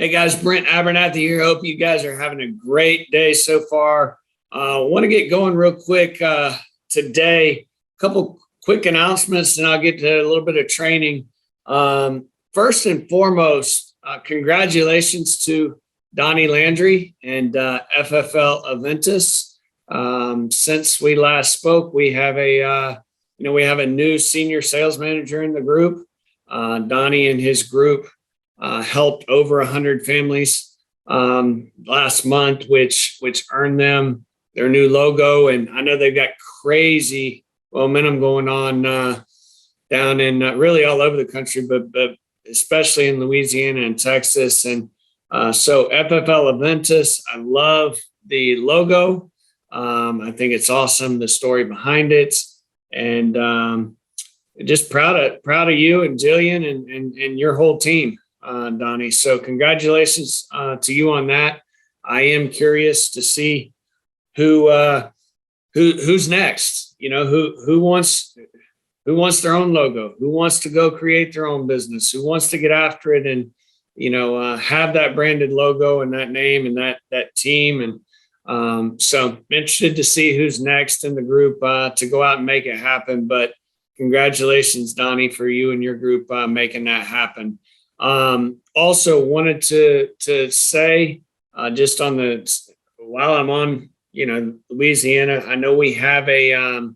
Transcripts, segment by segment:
Hey guys, Brent Abernathy here. Hope you guys are having a great day so far. Want to get going real quick today. A couple quick announcements, and I'll get to a little bit of training. First and foremost, congratulations to Donnie Landry and FFL Aventus. Since we last spoke, we have a new senior sales manager in the group. Donnie and his group helped over 100 families last month, which earned them their new logo. And I know they've got crazy momentum going on down in really all over the country, but especially in Louisiana and Texas. And so FFL Aventus, I love the logo. I think it's awesome, the story behind it. And just proud of you and Jillian and your whole team. Donnie. So congratulations to you on that. I am curious to see who's next. You know, who wants their own logo, who wants to go create their own business, who wants to get after it and have that branded logo and that name and that team. And so I'm interested to see who's next in the group to go out and make it happen. But congratulations, Donnie, for you and your group making that happen. Also wanted to say, just while I'm on, Louisiana, I know we have a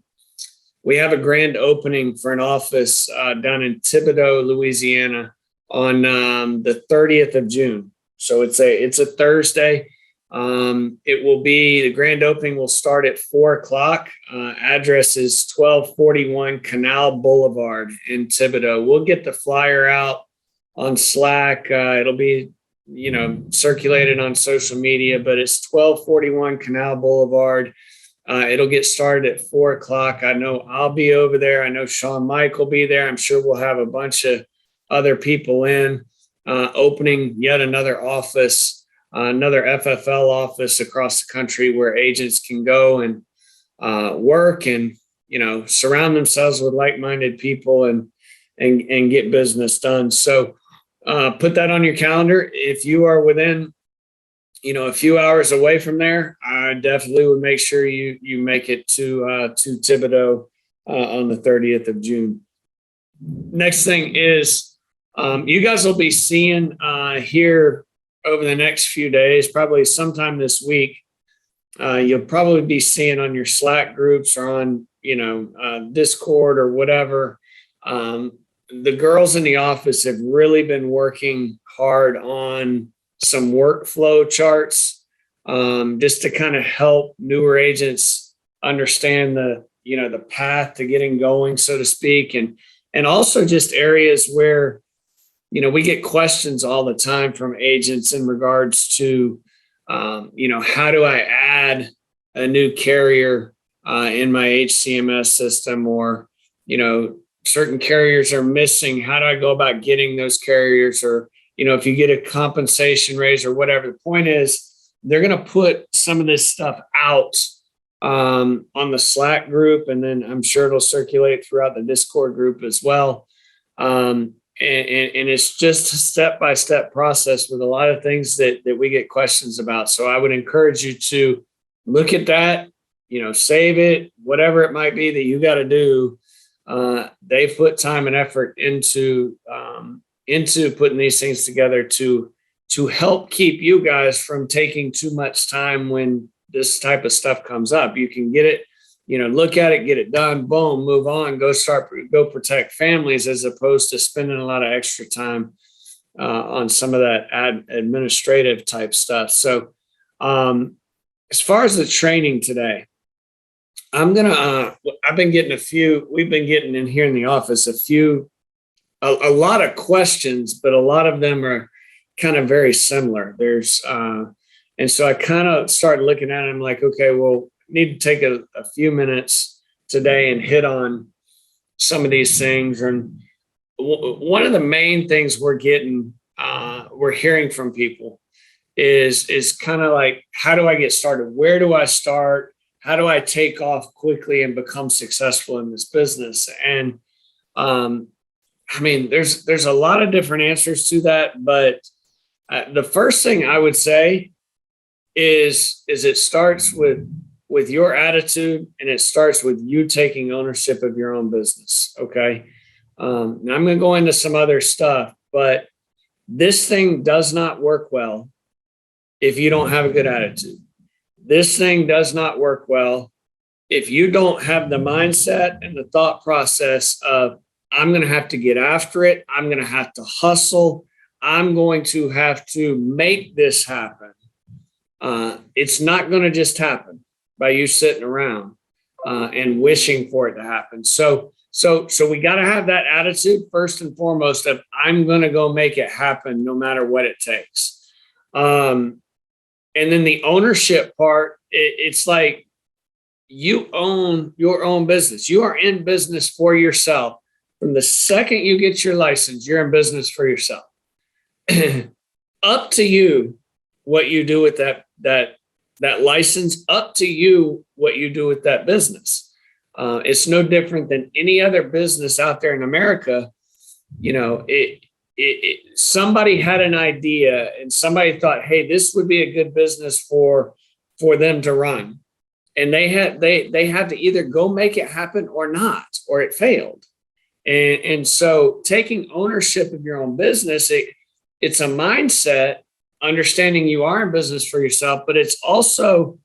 grand opening for an office, down in Thibodaux, Louisiana on, the 30th of June. So it's a Thursday. The grand opening will start at 4:00. Address is 1241 Canal Boulevard in Thibodaux. We'll get the flyer out on Slack. It'll be, circulated on social media, but it's 1241 Canal Boulevard. It'll get started at 4:00. I know I'll be over there. I know Sean Mike will be there. I'm sure we'll have a bunch of other people opening yet another office, another FFL office across the country where agents can go and work and, surround themselves with like-minded people and get business done. So put that on your calendar. If you are within, a few hours away from there, I definitely would make sure you make it to Thibodaux on the 30th of June. Next thing is, you guys will be seeing here over the next few days, probably sometime this week, you'll probably be seeing on your Slack groups or on, Discord or whatever. The girls in the office have really been working hard on some workflow charts, just to kind of help newer agents understand the path to getting going, so to speak. And also just areas where, we get questions all the time from agents in regards to, how do I add a new carrier in my HCMS system, or, certain carriers are missing. How do I go about getting those carriers? Or, if you get a compensation raise or whatever. The point is, they're going to put some of this stuff out on the Slack group, and then I'm sure it'll circulate throughout the Discord group as well. And it's just a step-by-step process with a lot of things that we get questions about. So I would encourage you to look at that, save it, whatever it might be that you got to do. They've put time and effort into putting these things together to help keep you guys from taking too much time when this type of stuff comes up. You can get it, look at it, get it done, boom, move on, go protect families, as opposed to spending a lot of extra time on some of that administrative type stuff. So as far as the training today, we've been getting in here in the office a lot of questions, but a lot of them are kind of very similar. And so I kind of started looking at it. I'm like, okay, well, need to take a few minutes today and hit on some of these things. And one of the main things we're hearing from people is kind of like, how do I get started? Where do I start? How do I take off quickly and become successful in this business? And there's a lot of different answers to that, but The first thing I would say is it starts with your attitude, and it starts with you taking ownership of your own business. Okay. And I'm going to go into some other stuff, but this thing does not work well if you don't have a good attitude. This thing does not work well if you don't have the mindset and the thought process of, I'm going to have to get after it. I'm going to have to hustle. I'm going to have to make this happen. It's not going to just happen by you sitting around and wishing for it to happen. So we got to have that attitude first and foremost of, I'm going to go make it happen no matter what it takes. And then the ownership part, it's like you own your own business. You are in business for yourself. From the second you get your license, you're in business for yourself. Up to you what you do with that license. Up to you what you do with that business. It's no different than any other business out there in America. You know, somebody had an idea and somebody thought, hey, this would be a good business for them to run. And they had to either go make it happen or not, or it failed. And so taking ownership of your own business, it's a mindset, understanding you are in business for yourself, but it's also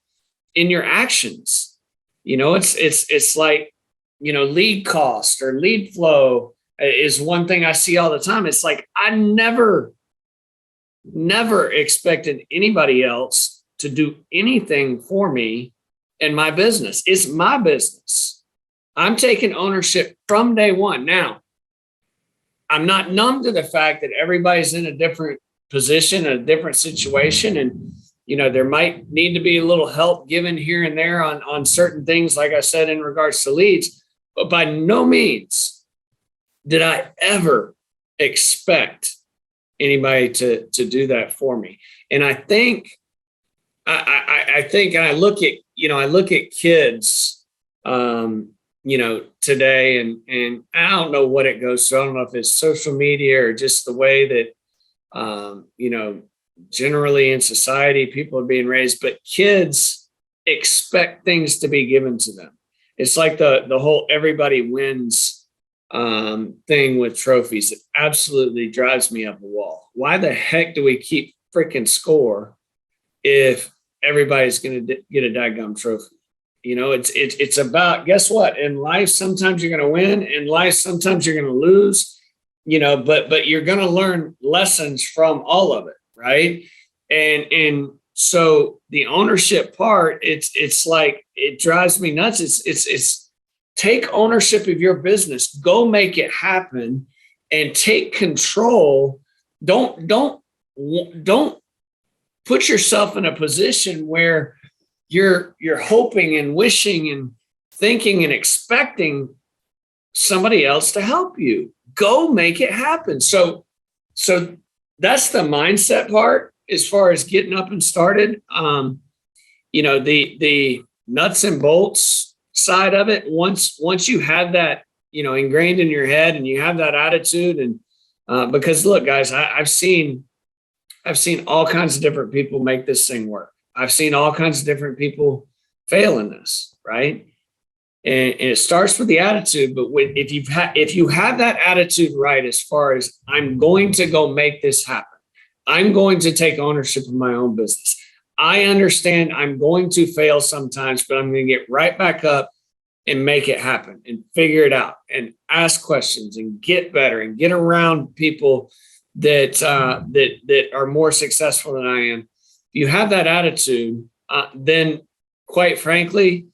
in your actions. You know, it's like, you know, lead cost or lead flow is one thing I see all the time. It's like, I never expected anybody else to do anything for me in my business. It's my business. I'm taking ownership from day one. Now, I'm not numb to the fact that everybody's in a different position, a different situation. And, you know, there might need to be a little help given here and there on certain things, like I said, in regards to leads. But by no means did I ever expect anybody to do that for me. And I think, and I look at kids, you know, today, and I don't know what it goes through. I don't know if it's social media or just the way that, you know, generally in society, people are being raised, but kids expect things to be given to them. It's like the whole everybody wins thing with trophies. It absolutely drives me up a wall. Why the heck do we keep freaking score if everybody's going to get a daggum trophy? You know, it's about, guess what? In life, sometimes you're going to win. In life, sometimes you're going to lose. You know, but you're going to learn lessons from all of it, right? And so the ownership part, it's like, it drives me nuts. It's take ownership of your business, go make it happen, and take control. Don't put yourself in a position where you're hoping and wishing and thinking and expecting somebody else to help you. Go make it happen. So that's the mindset part as far as getting up and started. You know, the nuts and bolts side of it, once you have that, you know, ingrained in your head and you have that attitude, and because look, guys, I've seen all kinds of different people make this thing work. I've seen all kinds of different people fail in this, right? And it starts with the attitude. But if you have that attitude right, as far as, I'm going to go make this happen, I'm going to take ownership of my own business. I understand I'm going to fail sometimes, but I'm going to get right back up and make it happen and figure it out and ask questions and get better and get around people that are more successful than I am. You have that attitude, then quite frankly,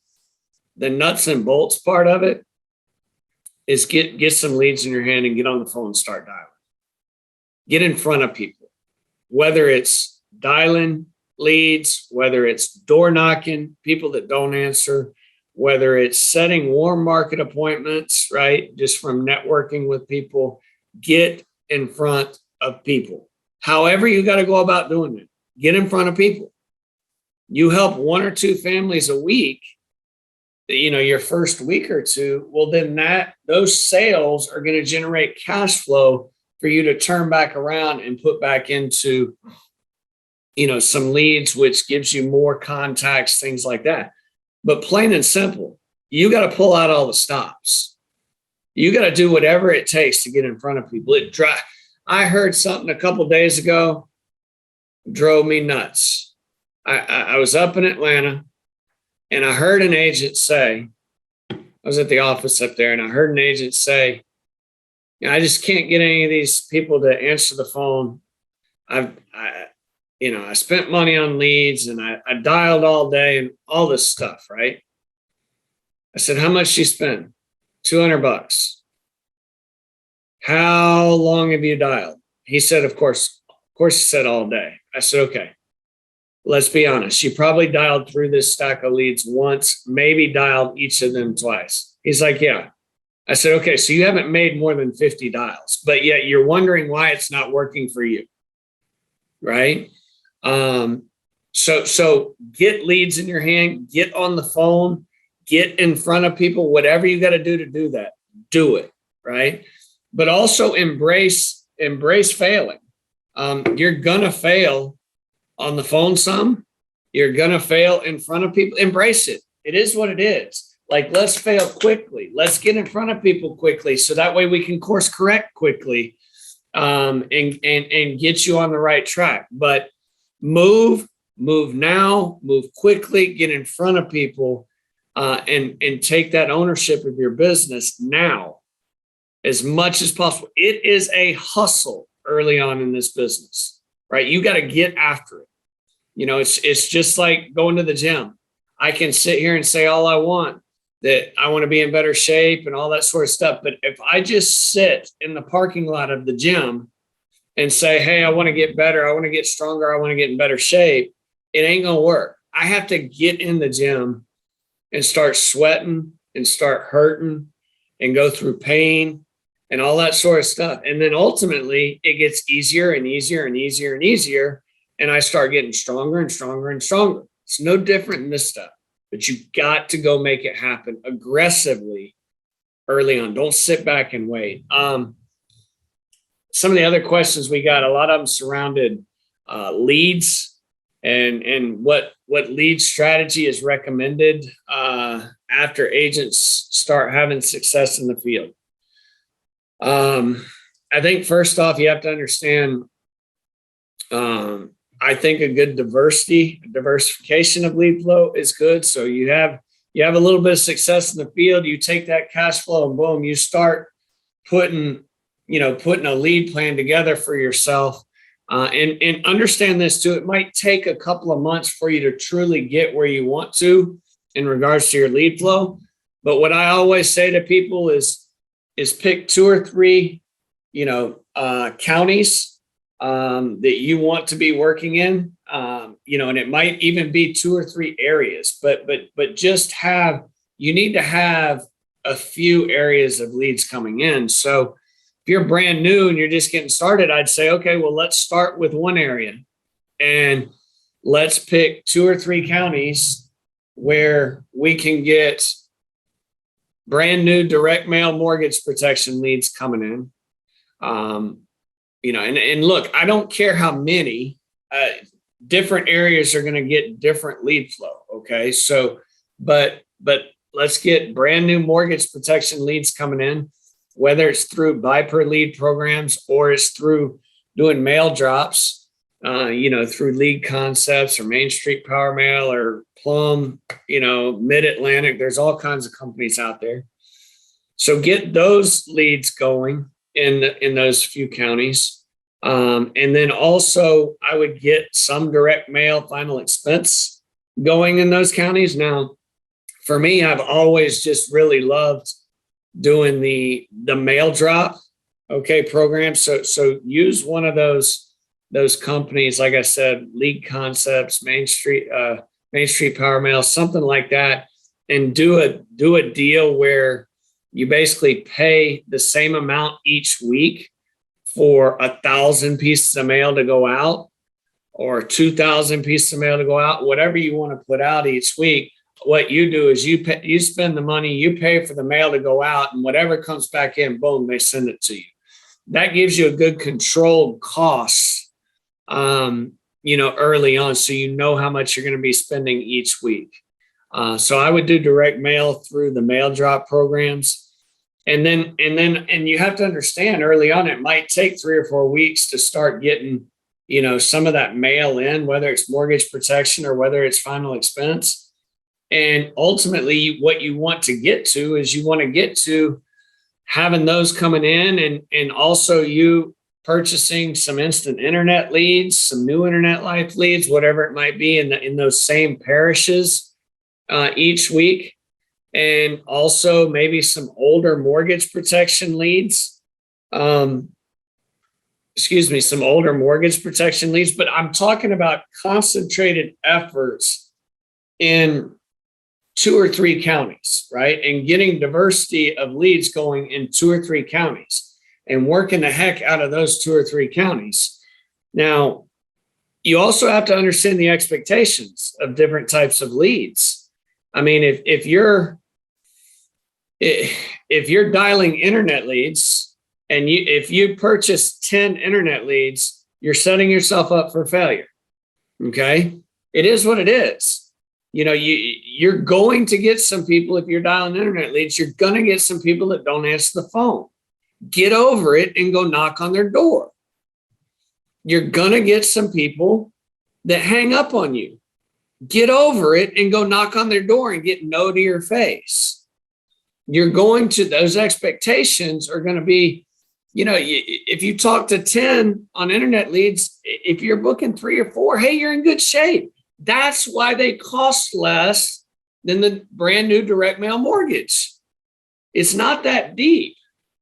the nuts and bolts part of it is get some leads in your hand and get on the phone and start dialing. Get in front of people, whether it's dialing leads, whether it's door knocking, people that don't answer, whether it's setting warm market appointments, right? Just from networking with people, get in front of people. However you got to go about doing it, get in front of people. You help one or two families a week, you know, your first week or two, well, then those sales are going to generate cash flow for you to turn back around and put back into, some leads, which gives you more contacts, things like that. But plain and simple, you got to pull out all the stops. You got to do whatever it takes to get in front of people. I heard something a couple of days ago, drove me nuts. I was up in Atlanta, and I heard an agent say, I was at the office up there, and I heard an agent say, I just can't get any of these people to answer the phone. I spent money on leads, and I dialed all day and all this stuff, right? I said, how much you spend? $200. How long have you dialed? He said, of course, he said all day. I said, okay, let's be honest. You probably dialed through this stack of leads once, maybe dialed each of them twice. He's like, yeah. I said, okay, so you haven't made more than 50 dials, but yet you're wondering why it's not working for you, right? So get leads in your hand, get on the phone, get in front of people, whatever you got to do that, do it, right? But also embrace failing. You're going to fail on the phone some, you're going to fail in front of people, embrace it. It is what it is. Like, let's fail quickly. Let's get in front of people quickly. So that way we can course correct quickly, and get you on the right track. But move now, move quickly, get in front of people, and take that ownership of your business now as much as possible. It is a hustle early on in this business, right? You got to get after it. It's just like going to the gym. I can sit here and say all I want, that I want to be in better shape and all that sort of stuff. But if I just sit in the parking lot of the gym and say, hey, I want to get better, I want to get stronger, I want to get in better shape, it ain't going to work. I have to get in the gym and start sweating and start hurting and go through pain and all that sort of stuff. And then ultimately it gets easier and easier and easier and easier. And I start getting stronger and stronger and stronger. It's no different than this stuff. But you got to go make it happen aggressively early on. Don't sit back and wait. Some of the other questions we got, a lot of them surrounded leads and what lead strategy is recommended after agents start having success in the field. I think first off, you have to understand, I think a good diversification of lead flow is good. So you have a little bit of success in the field, you take that cash flow and boom, you start putting a lead plan together for yourself. And understand this too, it might take a couple of months for you to truly get where you want to in regards to your lead flow. But what I always say to people is pick 2 or 3, counties that you want to be working in, and it might even be 2 or 3 areas, but you need to have a few areas of leads coming in. So if you're brand new and you're just getting started, I'd say, okay, well, let's start with one area and let's pick 2 or 3 counties where we can get brand new direct mail mortgage protection leads coming in. And look, I don't care how many, different areas are going to get different lead flow. Okay. So, but let's get brand new mortgage protection leads coming in, whether it's through buy per lead programs or it's through doing mail drops, through Lead Concepts or Main Street Power Mail or Plum, Mid-Atlantic. There's all kinds of companies out there. So get those leads going in those few counties. And then also I would get some direct mail final expense going in those counties. Now, for me, I've always just really loved doing the mail drop, program. So use one of those companies, like I said, Lead Concepts, Main Street Power Mail, something like that, and do a deal where you basically pay the same amount each week for 1,000 pieces of mail to go out or 2,000 pieces of mail to go out, whatever you want to put out each week. What you do is you spend the money, you pay for the mail to go out, and whatever comes back in, boom, they send it to you. that gives you a good controlled cost, early on, so you know how much you're going to be spending each week. So I would do direct mail through the mail drop programs. And you have to understand early on, it might take 3 or 4 weeks to start getting, some of that mail in, whether it's mortgage protection or whether it's final expense. And ultimately what you want to get to is you want to get to having those coming in, and also you purchasing some instant internet leads, some new internet life leads, whatever it might be in those same parishes each week. And also maybe some older mortgage protection leads. Some older mortgage protection leads, but I'm talking about concentrated efforts in 2 or 3 counties, right? And getting diversity of leads going in 2 or 3 counties and working the heck out of those 2 or 3 counties. Now, you also have to understand the expectations of different types of leads. I mean, if you're dialing internet leads and if you purchase 10 internet leads, you're setting yourself up for failure. Okay, it is what it is. You're going to get some people, if you're dialing internet leads, you're going to get some people that don't answer the phone. Get over it and go knock on their door. You're going to get some people that hang up on you. Get over it and go knock on their door and get no to your face. Those expectations are going to be, if you talk to 10 on internet leads, if you're booking 3 or 4, hey, you're in good shape. That's why they cost less than the brand new direct mail mortgage. It's not that deep,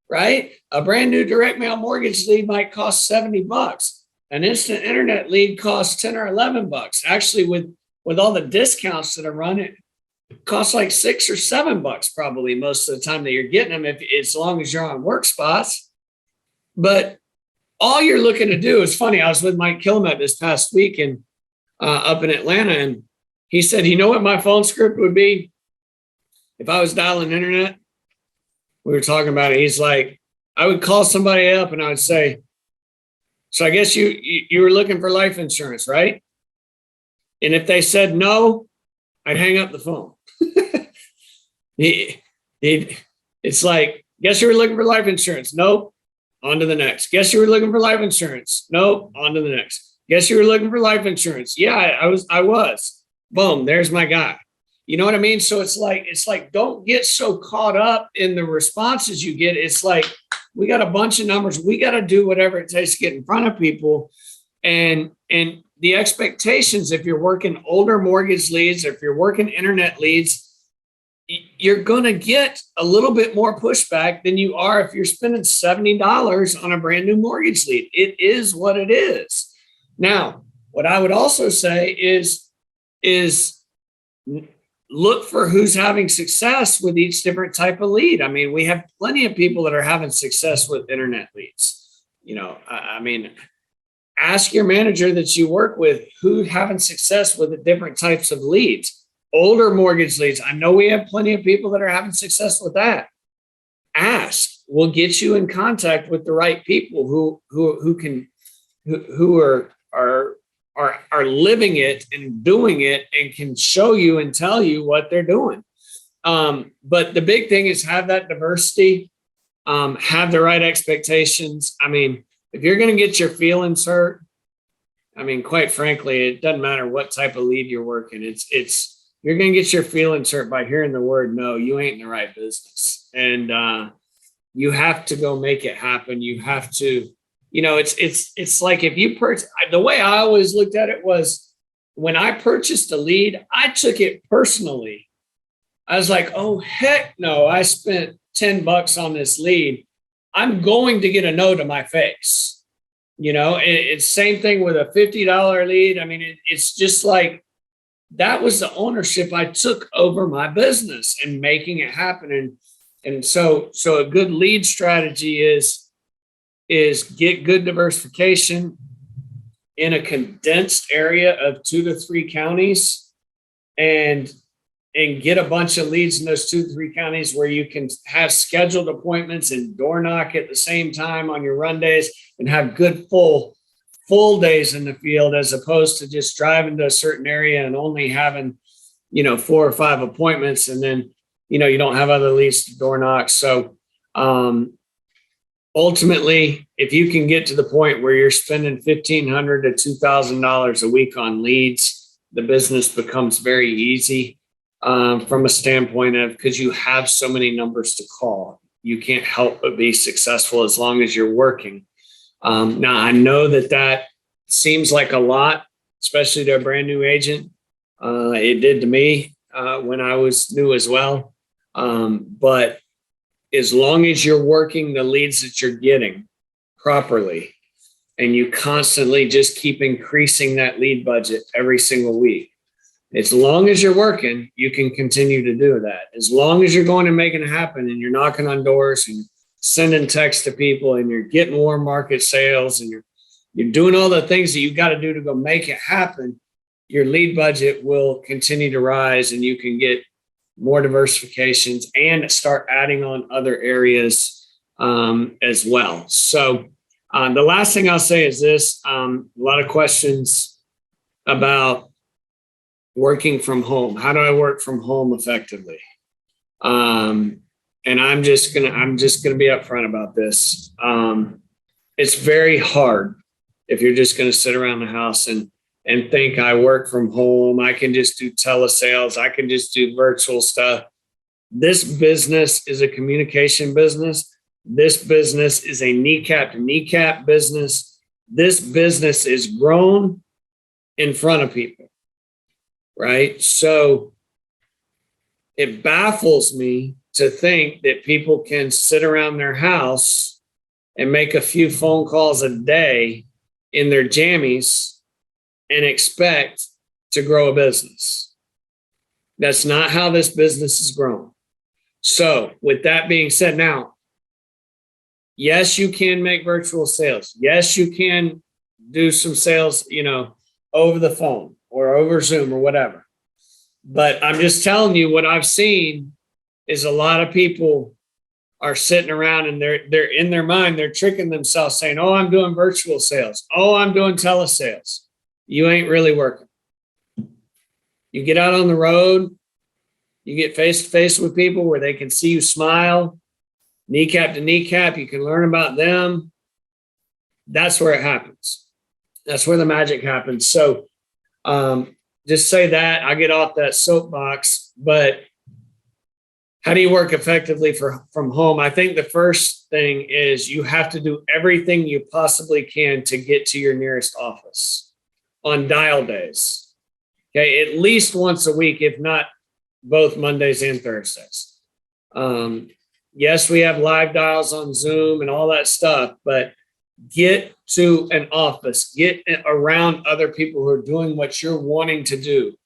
right? A brand new direct mail mortgage lead might cost $70. An instant internet lead costs $10 or $11. Actually, with all the discounts that are run, it costs like $6 or $7 probably most of the time that you're getting them, as long as you're on work spots. But all you're looking to do is funny. I was with Mike Kilmet this past week and up in Atlanta, and he said, you know what my phone script would be if I was dialing internet? We were talking about it. He's like, I would call somebody up and I would say, so I guess you were looking for life insurance, right? And if they said no, I'd hang up the phone. It's like, guess you were looking for life insurance. Nope. On to the next. Guess you were looking for life insurance. Nope. On to the next. Guess you were looking for life insurance. Yeah, I was. Boom. There's my guy. You know what I mean? So it's like, don't get so caught up in the responses you get. It's like, we got a bunch of numbers. We got to do whatever it takes to get in front of people. And the expectations, if you're working older mortgage leads, if you're working internet leads, you're going to get a little bit more pushback than you are if you're spending $70 on a brand new mortgage lead. It is what it is. Now, what I would also say is look for who's having success with each different type of lead. I mean, we have plenty of people that are having success with internet leads. I mean, ask your manager that you work with who's having success with the different types of leads. Older mortgage leads. I know we have plenty of people that are having success with that. Ask. We'll get you in contact with the right people who are living it and doing it and can show you and tell you what they're doing. But the big thing is have that diversity, have the right expectations. I mean, if you're going to get your feelings hurt, I mean, quite frankly, it doesn't matter what type of lead you're working. You're going to get your feelings hurt by hearing the word no. You ain't in the right business, and you have to go make it happen. You have to, it's like if you purchase. The way I always looked at it was when I purchased a lead, I took it personally. I was like, oh heck no! I spent $10 on this lead. I'm going to get a no to my face. It's same thing with a $50 lead. I mean, it's just like that was the ownership I took over my business and making it happen. And so a good lead strategy is get good diversification in a condensed area of 2 to 3 counties and and get a bunch of leads in those 2-3 counties where you can have scheduled appointments and door knock at the same time on your run days and have good full days in the field, as opposed to just driving to a certain area and only having, 4 or 5 appointments, and then, you don't have other leads to door knock. So ultimately, if you can get to the point where you're spending $1,500 to $2,000 a week on leads, the business becomes very easy from a standpoint of, because you have so many numbers to call. You can't help but be successful as long as you're working. Now, I know that seems like a lot, especially to a brand new agent. It did to me when I was new as well. But as long as you're working the leads that you're getting properly, and you constantly just keep increasing that lead budget every single week, as long as you're working, you can continue to do that. As long as you're going and making it happen, and you're knocking on doors and sending texts to people, and you're getting warm market sales, and you're doing all the things that you've got to do to go make it happen, your lead budget will continue to rise, and you can get more diversifications and start adding on other areas as well. So the last thing I'll say is this: a lot of questions about working from home. How do I work from home effectively? And I'm just gonna be upfront about this. It's very hard if you're just gonna sit around the house and think, I work from home, I can just do telesales, I can just do virtual stuff. This business is a communication business. This business is a kneecap to kneecap business. This business is grown in front of people, right? So it baffles me to think that people can sit around their house and make a few phone calls a day in their jammies and expect to grow a business. That's not how this business is grown. So with that being said, now, yes, you can make virtual sales. Yes, you can do some sales, over the phone or over Zoom or whatever. But I'm just telling you, what I've seen is a lot of people are sitting around, and they're in their mind, they're tricking themselves saying, oh, I'm doing virtual sales. Oh, I'm doing telesales. You ain't really working. You get out on the road, you get face to face with people where they can see you smile, kneecap to kneecap, you can learn about them. That's where it happens. That's where the magic happens. So just say that. I get off that soapbox, but how do you work effectively from home? I think the first thing is you have to do everything you possibly can to get to your nearest office on dial days. Okay, at least once a week, if not both Mondays and Thursdays. Yes, we have live dials on Zoom and all that stuff, but get to an office, get around other people who are doing what you're wanting to do.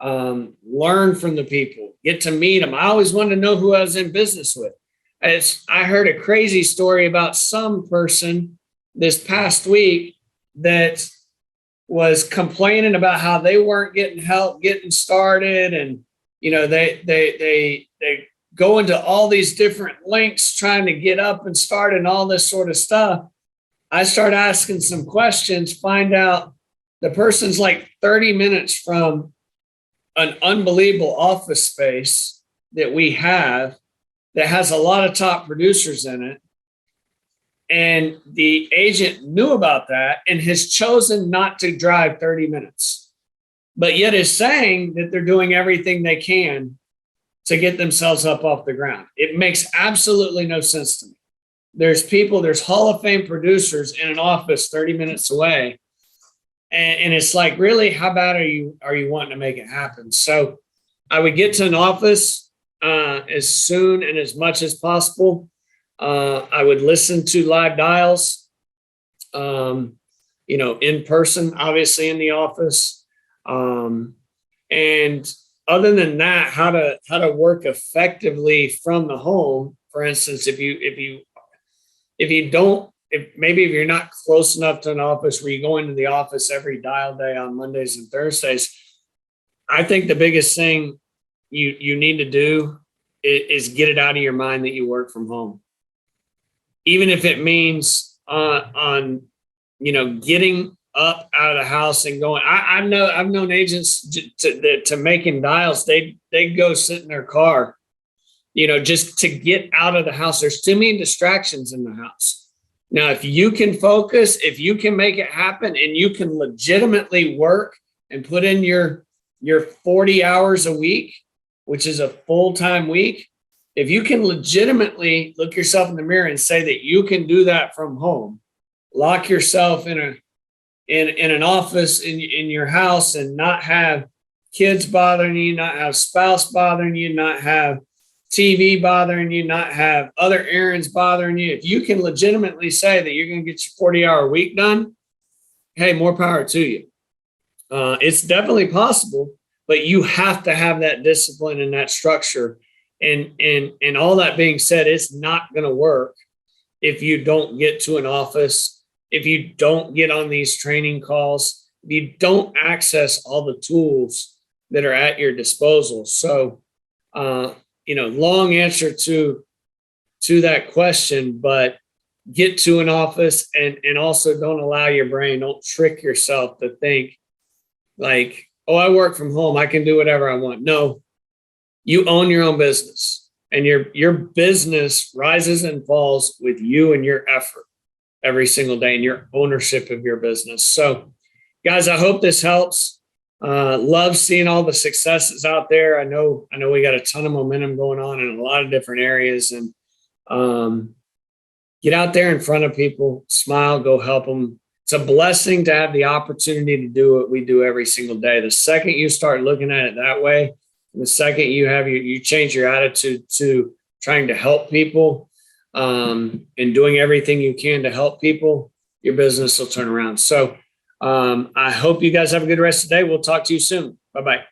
Learn from the people, get to meet them. I always wanted to know who I was in business with. I heard a crazy story about some person this past week that was complaining about how they weren't getting help getting started, and they go into all these different links trying to get up and start and all this sort of stuff. I start asking some questions, find out the person's like 30 minutes from an unbelievable office space that we have that has a lot of top producers in it. And the agent knew about that and has chosen not to drive 30 minutes, but yet is saying that they're doing everything they can to get themselves up off the ground. It makes absolutely no sense to me. There's Hall of Fame producers in an office 30 minutes away. And it's like, really, how bad are you wanting to make it happen? So I would get to an office as soon and as much as possible. I would listen to live dials, in person, obviously in the office. And other than that, how to work effectively from the home. For instance, if you're not close enough to an office where you go into the office every dial day on Mondays and Thursdays, I think the biggest thing you need to do is get it out of your mind that you work from home, even if it means on getting up out of the house and going. I've known agents to making dials. They go sit in their car, just to get out of the house. There's too many distractions in the house. Now, if you can focus, if you can make it happen, and you can legitimately work and put in your 40 hours a week, which is a full-time week, if you can legitimately look yourself in the mirror and say that you can do that from home, lock yourself in an office in your house and not have kids bothering you, not have spouse bothering you, not have TV bothering you, not have other errands bothering you. If you can legitimately say that you're going to get your 40-hour week done, hey, more power to you. It's definitely possible, but you have to have that discipline and that structure. And all that being said, it's not going to work if you don't get to an office, if you don't get on these training calls, if you don't access all the tools that are at your disposal. So, long answer to that question, but get to an office, and also don't allow your brain, don't trick yourself to think like, oh, I work from home, I can do whatever I want. No, you own your own business, and your business rises and falls with you and your effort every single day and your ownership of your business. So guys, I hope this helps. Love seeing all the successes out there. I know we got a ton of momentum going on in a lot of different areas, and get out there in front of people, smile, go help them. It's a blessing to have the opportunity to do what we do every single day. The second you start looking at it that way, and the second you change your attitude to trying to help people, and doing everything you can to help people, your business will turn around. So I hope you guys have a good rest of the day. We'll talk to you soon. Bye-bye.